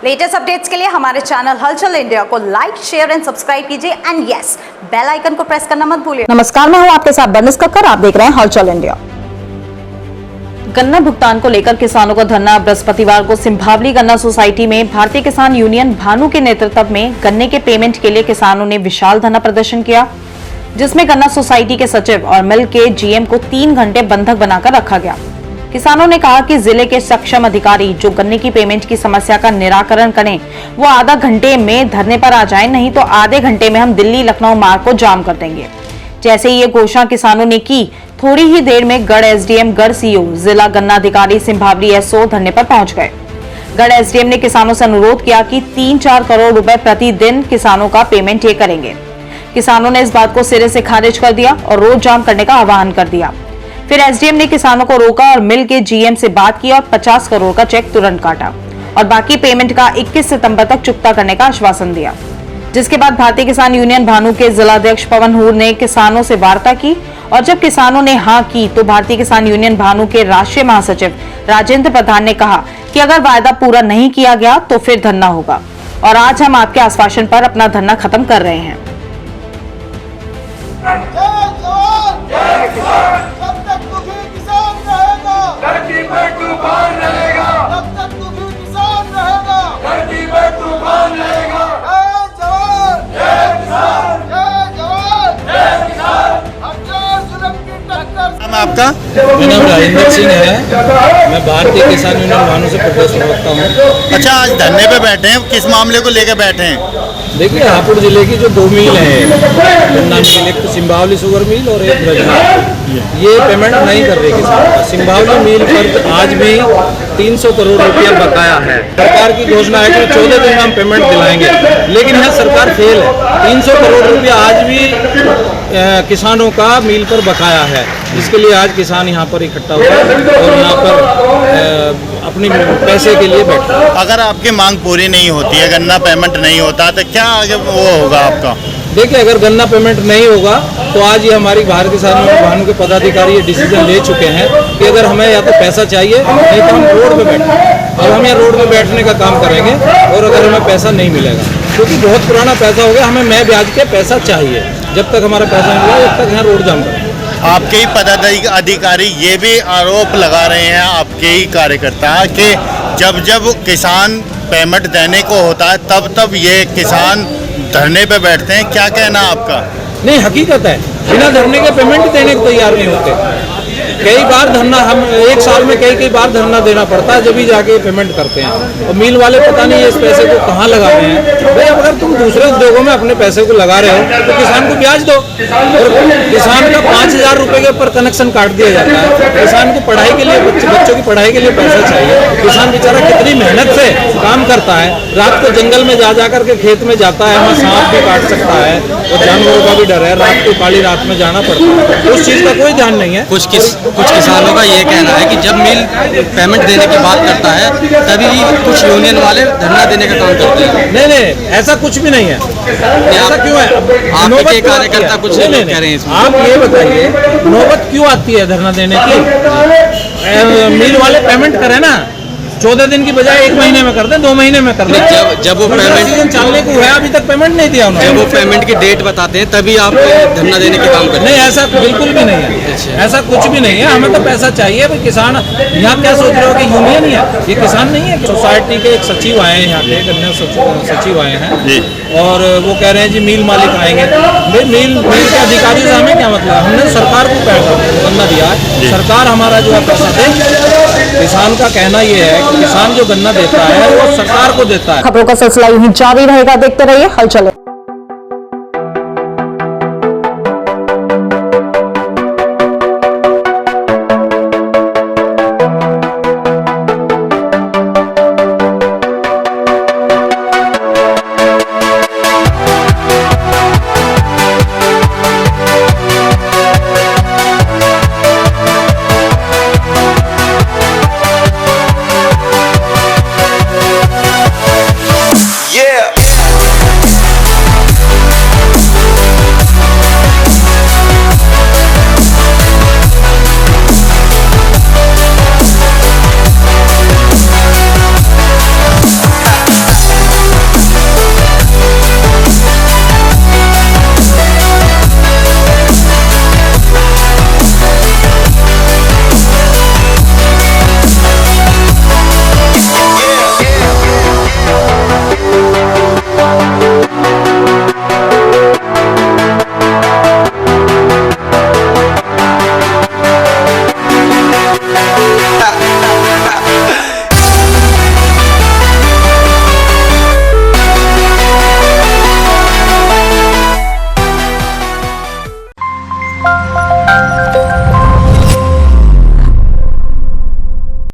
Latest updates के लिए हमारे चैनल हलचल इंडिया को लाइक, शेयर एंड सब्सक्राइब कीजिए एंड यस, बेल आइकन को प्रेस करना मत भूलिए। नमस्कार, मैं हूं आपके साथ बर्निस कक्कर। आप देख रहे हैं हलचल इंडिया। गन्ना भुगतान को लेकर किसानों का धरना बृहस्पतिवार को सिंभावली गन्ना सोसाइटी में भारतीय किसान यूनियन भानु के नेतृत्व में गन्ने के पेमेंट के लिए किसानों ने विशाल धरना प्रदर्शन किया, जिसमें गन्ना सोसाइटी के सचिव और मिल के जीएम को 3 घंटे बंधक बनाकर रखा गया। किसानों ने कहा कि जिले के सक्षम अधिकारी जो गन्ने की पेमेंट की समस्या का निराकरण करें, वो आधा घंटे में धरने पर आ जाएं, नहीं तो आधे घंटे में हम दिल्ली लखनऊ मार्ग को जाम कर देंगे। जैसे ही ये घोषणा किसानों ने की, थोड़ी ही देर में गढ़ एसडीएम, गढ़ सीओ, जिला गन्ना अधिकारी सिंभावली एसओ धरने पर पहुंच गए। गढ़ एसडीएम ने किसानों से अनुरोध किया कि 3-4 करोड़ रुपए प्रतिदिन किसानों का पेमेंट ये करेंगे। किसानों ने इस बात को सिरे से खारिज कर दिया और रोड जाम करने का आह्वान कर दिया। फिर एसडीएम ने किसानों को रोका और मिल के जीएम से बात की और 50 करोड़ का चेक तुरंत काटा और बाकी पेमेंट का 21 सितंबर तक चुकता करने का आश्वासन दिया। जिसके बाद भारतीय किसान यूनियन भानु के जिलाध्यक्ष पवन हूर ने किसानों से वार्ता की और जब किसानों ने हाँ की तो भारतीय किसान यूनियन भानु के राष्ट्रीय महासचिव राजेंद्र प्रधान ने कहा कि अगर वायदा पूरा नहीं किया गया तो फिर धरना होगा और आज हम आपके आश्वासन पर अपना धरना खत्म कर रहे हैं। आपका? मेरा नाम राजेंद्र सिंह है। मैं भारतीय किसान यूनियन भानु से प्रदेश प्रवक्ता हूँ। अच्छा, आज धरने पे बैठे हैं, किस मामले को लेकर बैठे हैं? देखिए, हापुड़ जिले की जो 2 मिल हैं, गन्ना मिल, एक तो सिंभावली शुगर मिल और एक ब्रजनाथ, ये पेमेंट नहीं कर रही किसान। सिंभावली मिल पर आज भी 300 करोड़ रुपया बकाया है। सरकार की घोषणा है कि 14 दिन में हम पेमेंट दिलाएंगे, लेकिन यहाँ सरकार फेल है। 300 करोड़ रुपया आज भी किसानों का मिल पर बकाया है, जिसके लिए आज किसान यहाँ पर इकट्ठा हुआ और यहाँ पर अपनी पैसे के लिए बैठा। अगर आपकी मांग पूरी नहीं होती है, गन्ना पेमेंट नहीं होता, तो क्या आगे वो होगा आपका? देखिए, अगर गन्ना पेमेंट नहीं होगा तो आज ये हमारी भारतीय किसान यूनियन भानु के पदाधिकारी ये डिसीजन ले चुके हैं कि अगर हमें या तो पैसा चाहिए, नहीं तो हम रोड पे बैठे। अब हम यहाँ रोड पे बैठने का काम करेंगे और अगर हमें पैसा नहीं मिलेगा, क्योंकि बहुत पुराना पैसा हो गया, हमें मैं ब्याज के पैसा चाहिए। जब तक हमारा पैसा नहीं मिला, जब तक यहाँ रोड जाम करेंगे। आपके ही पदाधिकारी ये भी आरोप लगा रहे हैं, आपके ही कार्यकर्ता, कि जब जब किसान पेमेंट देने को होता है तब ये किसान धरने पे बैठते हैं। क्या कहना आपका? नहीं, हकीकत है, बिना धरने के पेमेंट देने को तैयार नहीं होते। कई बार धरना, हम एक साल में कई बार धरना देना पड़ता है, जब भी जाके पेमेंट करते हैं। और मिल वाले पता नहीं इस पैसे को कहाँ लगा रहे हैं। भाई, अगर तुम दूसरे उद्योगों में अपने पैसे को लगा रहे हो तो किसान को ब्याज दो। और किसान का 5000 रुपए के ऊपर कनेक्शन काट दिया जाता है। किसान को पढ़ाई के लिए, बच्चों की पढ़ाई के लिए पैसा चाहिए। किसान बेचारा कितनी मेहनत से काम करता है, रात को जंगल में जा करके खेत में जाता है, वहाँ सांप भी काट सकता है और जानवरों का भी डर है, रात को काली रात में जाना पड़ता है, उस चीज़ का कोई ध्यान नहीं है। कुछ किसानों का ये कहना है कि जब मिल पेमेंट देने की बात करता है तभी कुछ यूनियन वाले धरना देने का काम करते हैं। नहीं, ऐसा कुछ भी नहीं है। ऐसा क्यों है? आपके कार्यकर्ता कुछ नहीं कह रहे हैं इसमें। आप ये बताइए, नौबत क्यों आती है धरना देने की? मिल वाले पेमेंट करें ना, 14 दिन की बजाय 1 महीने में कर दें, 2 महीने में कर दें। जब वो पेमेंट सीजन चलने को है, अभी तक पेमेंट नहीं दिया उन्होंने। जब वो पेमेंट की डेट बताते हैं तभी आप धरना देने के काम करते हैं। नहीं, ऐसा बिल्कुल भी नहीं है। ऐसा कुछ भी नहीं है। हमें तो पैसा चाहिए। भाई, किसान यहाँ क्या सोच रहे हो कि यूनियन ही है, ये किसान नहीं है। सोसाइटी के एक सचिव आए हैं, यहाँ के गन्ना सचिव आए हैं और वो कह रहे हैं जी मिल मालिक आएंगे। भाई, मिल के अधिकारी से हमें क्या मतलब? हमने सरकार को गन्ना दिया है, सरकार हमारा जो है पैसा दे। किसान का कहना ये है कि किसान जो गन्ना देता है वो सरकार को देता है। खबरों का सिलसिला यूं ही जारी रहेगा, देखते रहिए हलचल।